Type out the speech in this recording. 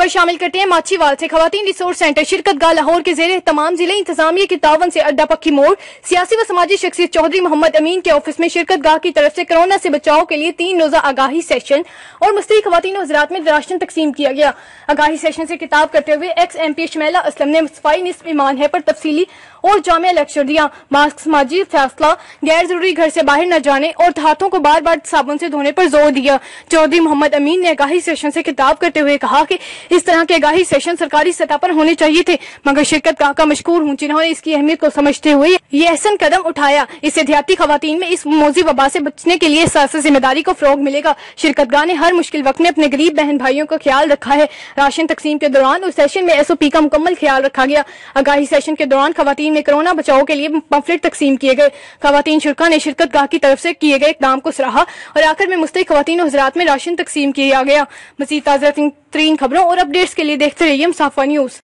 खबर शामिल करते हैं माछीवाल से। खवातीन रिसोर्स सेंटर शिरकत गाह लाहौर के ज़ेरे तमाम जिले इंतजामिया के तावन से अड्डा पक्की मोड़ सियासी व समाजी शख्सियत चौधरी मोहम्मद अमीन के ऑफिस में शिरकत गाह की तरफ से कोरोना से बचाव के लिए 3 रोजा आगाही सेशन और मुस्तैद खवातीन हज़रात में राशन तकसीम किया गया। आगाही सेशन से खिताब करते हुए एक्स MP शमेला असलम ने सफाई निस्फ ईमान है पर तफसीली और जामिया लेक्चर दिया। मास्क, समाजी फासला, गैर जरूरी घर से बाहर न जाने और हाथों को बार बार साबुन से धोने पर जोर दिया। चौधरी मोहम्मद अमीन ने आगाही सेशन से खिताब करते हुए कहा कि इस तरह के आगाही सेशन सरकारी सतह पर होने चाहिए थे, मगर शिरकत गाह का मशकूर हूं जिन्होंने इसकी अहमियत को समझते हुए ये अहसन कदम उठाया। इससे देहाती खवातीन में इस मौजी वबा से बचने के लिए साथ जिम्मेदारी को फरोग मिलेगा। शिरकत गाह ने हर मुश्किल वक्त में अपने गरीब बहन भाइयों का ख्याल रखा है। राशन तकसीम के दौरान उस सेशन में SOP का मुकम्मल ख्याल रखा गया। आगाही सेशन के दौरान खवातीन में कोरोना बचाव के लिए पंफलेट तकसीम किए गए। खवातीन शुरा ने शिरकत गाह की तरफ से किए गए इकदाम को सराहा और आखिर में मुस्तैद खवातीन और हज़रात में राशन तकसीम किया गया। मज़ीद ताज़ा तरीन खबरों और अपडेट्स के लिए देखते रहिए मुसाफा न्यूज़।